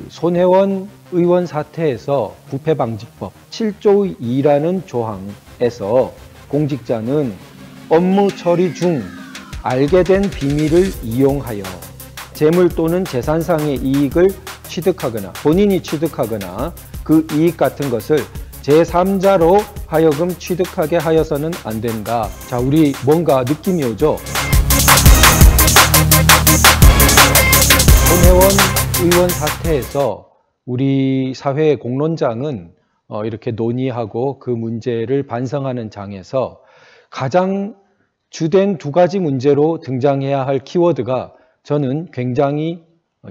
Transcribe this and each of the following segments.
손혜원 의원 사태에서 부패방지법 7조 2라는 조항에서 공직자는 업무 처리 중 알게 된 비밀을 이용하여 재물 또는 재산상의 이익을 취득하거나 본인이 취득하거나 그 이익 같은 것을 제3자로 하여금 취득하게 하여서는 안 된다. 자, 우리 뭔가 느낌이 오죠? 손혜원 의원 사태에서 우리 사회의 공론장은 이렇게 논의하고 그 문제를 반성하는 장에서 가장 주된 두 가지 문제로 등장해야 할 키워드가 저는 굉장히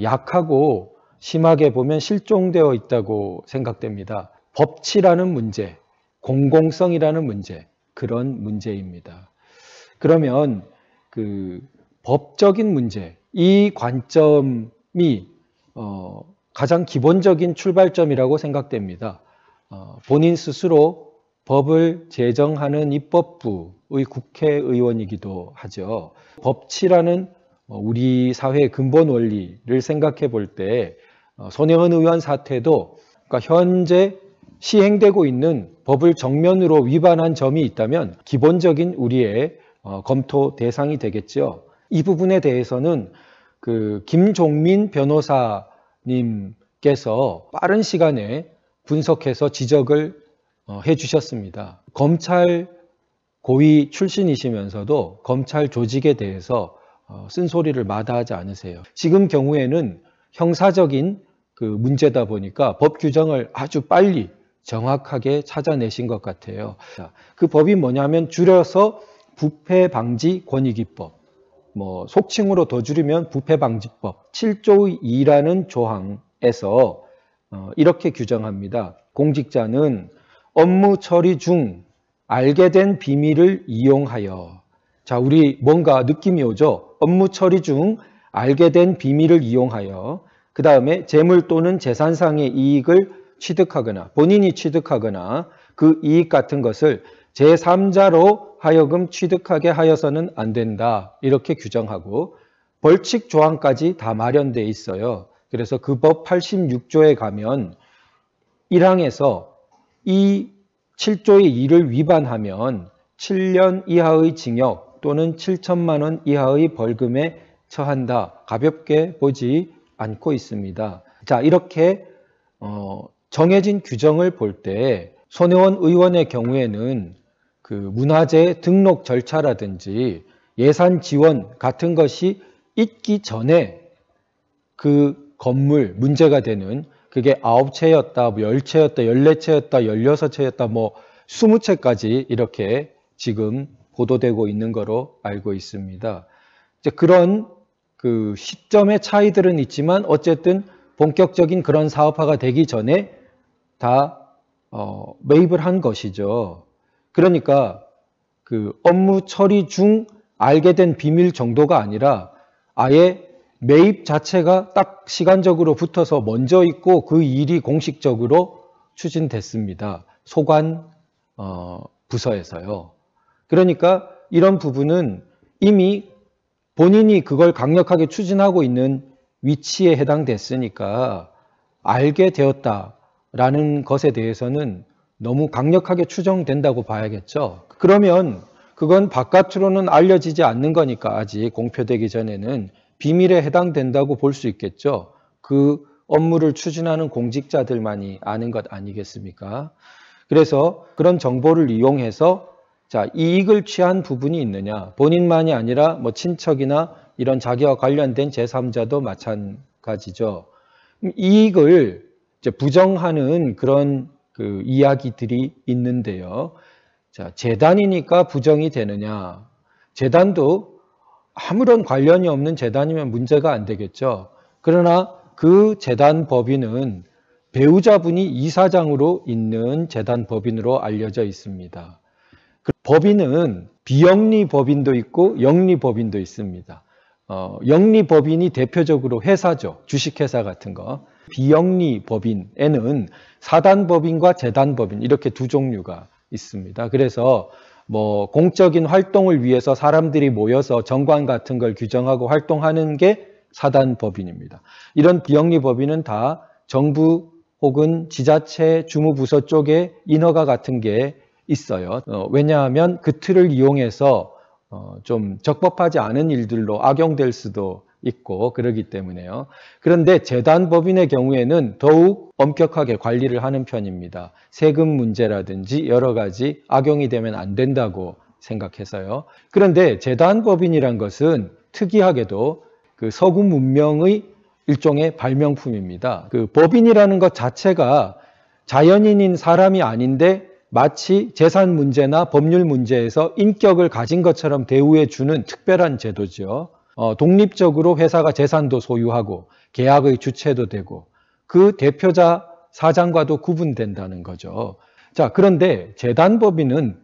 약하고 심하게 보면 실종되어 있다고 생각됩니다. 법치라는 문제, 공공성이라는 문제, 그런 문제입니다. 그러면 그 법적인 문제, 이 관점이 가장 기본적인 출발점이라고 생각됩니다. 본인 스스로 법을 제정하는 입법부의 국회의원이기도 하죠. 법치라는 우리 사회의 근본 원리를 생각해 볼 때 손혜원 의원 사태도 그러니까 현재 시행되고 있는 법을 정면으로 위반한 점이 있다면 기본적인 우리의 검토 대상이 되겠죠. 이 부분에 대해서는 그 김종민 변호사님께서 빠른 시간에 분석해서 지적을 해주셨습니다. 검찰 고위 출신이시면서도 검찰 조직에 대해서 쓴소리를 마다하지 않으세요. 지금 경우에는 형사적인 그 문제다 보니까 법 규정을 아주 빨리 정확하게 찾아내신 것 같아요. 그 법이 뭐냐면 줄여서 부패방지권익위법, 속칭으로 더 줄이면 부패방지법 7조 2라는 조항에서 이렇게 규정합니다. 공직자는 업무 처리 중 알게 된 비밀을 이용하여, 자, 우리 뭔가 느낌이 오죠? 업무 처리 중 알게 된 비밀을 이용하여 그 다음에 재물 또는 재산상의 이익을 취득하거나 본인이 취득하거나 그 이익 같은 것을 제3자로 하여금 취득하게 하여서는 안 된다. 이렇게 규정하고 벌칙 조항까지 다 마련되어 있어요. 그래서 그 법 86조에 가면 1항에서 이 7조의 2를 위반하면 7년 이하의 징역 또는 7천만 원 이하의 벌금에 처한다. 가볍게 보지 않고 있습니다. 자, 이렇게 정해진 규정을 볼 때 손혜원 의원의 경우에는 그 문화재 등록 절차라든지 예산 지원 같은 것이 있기 전에 그 건물 문제가 되는 그게 9채였다, 10채였다, 14채였다, 16채였다, 20채까지 이렇게 지금 보도되고 있는 거로 알고 있습니다. 이제 그런 그 시점의 차이들은 있지만 어쨌든 본격적인 그런 사업화가 되기 전에 다 매입을 한 것이죠. 그러니까 그 업무 처리 중 알게 된 비밀 정도가 아니라 아예 매입 자체가 딱 시간적으로 붙어서 먼저 있고 그 일이 공식적으로 추진됐습니다. 소관 부서에서요. 그러니까 이런 부분은 이미 본인이 그걸 강력하게 추진하고 있는 위치에 해당됐으니까 알게 되었다라는 것에 대해서는 너무 강력하게 추정된다고 봐야겠죠. 그러면 그건 바깥으로는 알려지지 않는 거니까 아직 공표되기 전에는 비밀에 해당된다고 볼 수 있겠죠. 그 업무를 추진하는 공직자들만이 아는 것 아니겠습니까? 그래서 그런 정보를 이용해서 자, 이익을 취한 부분이 있느냐. 본인만이 아니라 친척이나 이런 자기와 관련된 제3자도 마찬가지죠. 이익을 이제 부정하는 그런 그 이야기들이 있는데요. 자, 재단이니까 부정이 되느냐. 재단도 아무런 관련이 없는 재단이면 문제가 안 되겠죠. 그러나 그 재단 법인은 배우자분이 이사장으로 있는 재단 법인으로 알려져 있습니다. 그 법인은 비영리 법인도 있고 영리 법인도 있습니다. 영리 법인이 대표적으로 회사죠. 주식회사 같은 거. 비영리 법인에는 사단법인과 재단법인 이렇게 두 종류가 있습니다. 그래서 공적인 활동을 위해서 사람들이 모여서 정관 같은 걸 규정하고 활동하는 게 사단법인입니다. 이런 비영리 법인은 다 정부 혹은 지자체 주무부서 쪽에 인허가 같은 게 있어요. 왜냐하면 그 틀을 이용해서 좀 적법하지 않은 일들로 악용될 수도 있고 그러기 때문에요. 그런데 재단법인의 경우에는 더욱 엄격하게 관리를 하는 편입니다. 세금 문제라든지 여러 가지 악용이 되면 안 된다고 생각해서요. 그런데 재단법인이란 것은 특이하게도 그 서구 문명의 일종의 발명품입니다. 그 법인이라는 것 자체가 자연인인 사람이 아닌데 마치 재산 문제나 법률 문제에서 인격을 가진 것처럼 대우해 주는 특별한 제도죠. 독립적으로 회사가 재산도 소유하고 계약의 주체도 되고 그 대표자 사장과도 구분된다는 거죠. 자, 그런데 재단법인은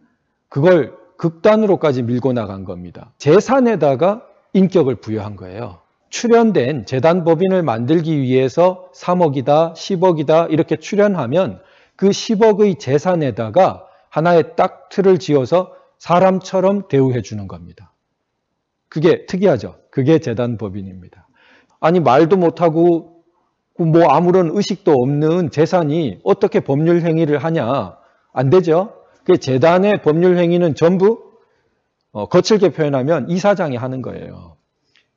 그걸 극단으로까지 밀고 나간 겁니다. 재산에다가 인격을 부여한 거예요. 출연된 재단법인을 만들기 위해서 3억이다, 10억이다 이렇게 출연하면 그 10억의 재산에다가 하나의 딱 틀을 지어서 사람처럼 대우해 주는 겁니다. 그게 특이하죠. 그게 재단법인입니다. 아니 말도 못하고 뭐 아무런 의식도 없는 재산이 어떻게 법률 행위를 하냐. 안 되죠. 그 재단의 법률 행위는 전부 거칠게 표현하면 이사장이 하는 거예요.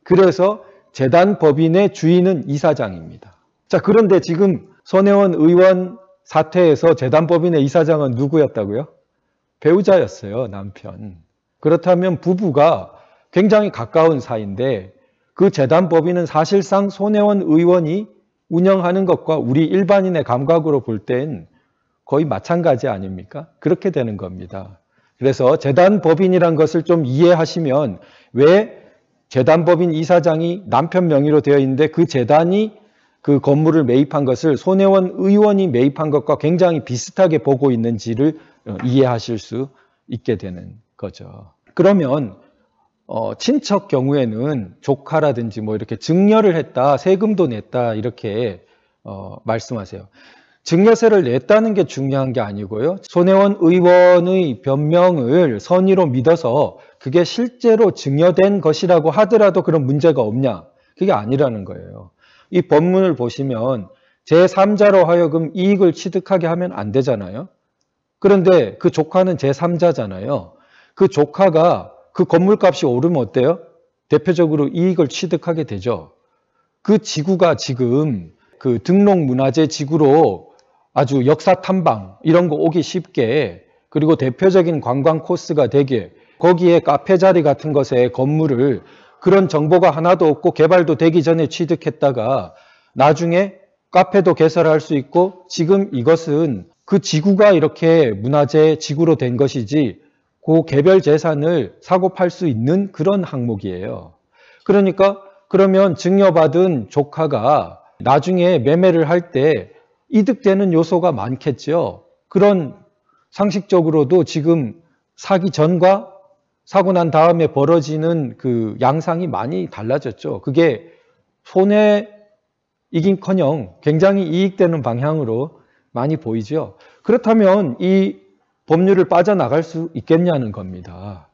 그래서 재단법인의 주인은 이사장입니다. 자, 그런데 지금 손혜원 의원 사태에서 재단법인의 이사장은 누구였다고요? 배우자였어요, 남편. 그렇다면 부부가 굉장히 가까운 사이인데 그 재단법인은 사실상 손혜원 의원이 운영하는 것과 우리 일반인의 감각으로 볼 땐 거의 마찬가지 아닙니까? 그렇게 되는 겁니다. 그래서 재단법인이란 것을 좀 이해하시면 왜 재단법인 이사장이 남편 명의로 되어 있는데 그 재단이 그 건물을 매입한 것을 손혜원 의원이 매입한 것과 굉장히 비슷하게 보고 있는지를 이해하실 수 있게 되는 거죠. 그러면 친척 경우에는 조카라든지 뭐 이렇게 증여를 했다, 세금도 냈다 이렇게 말씀하세요. 증여세를 냈다는 게 중요한 게 아니고요. 손혜원 의원의 변명을 선의로 믿어서 그게 실제로 증여된 것이라고 하더라도 그런 문제가 없냐? 그게 아니라는 거예요. 이 법문을 보시면 제3자로 하여금 이익을 취득하게 하면 안 되잖아요. 그런데 그 조카는 제3자잖아요. 그 조카가 그 건물값이 오르면 어때요? 대표적으로 이익을 취득하게 되죠. 그 지구가 지금 그 등록문화재 지구로 아주 역사 탐방 이런 거 오기 쉽게 그리고 대표적인 관광 코스가 되게 거기에 카페 자리 같은 것에 건물을 그런 정보가 하나도 없고 개발도 되기 전에 취득했다가 나중에 카페도 개설할 수 있고 지금 이것은 그 지구가 이렇게 문화재 지구로 된 것이지 그 개별 재산을 사고 팔 수 있는 그런 항목이에요. 그러니까 그러면 증여받은 조카가 나중에 매매를 할 때 이득되는 요소가 많겠죠. 그런 상식적으로도 지금 사기 전과 사고 난 다음에 벌어지는 그 양상이 많이 달라졌죠. 그게 손해이긴커녕 굉장히 이익되는 방향으로 많이 보이죠. 그렇다면 이 법률을 빠져나갈 수 있겠냐는 겁니다.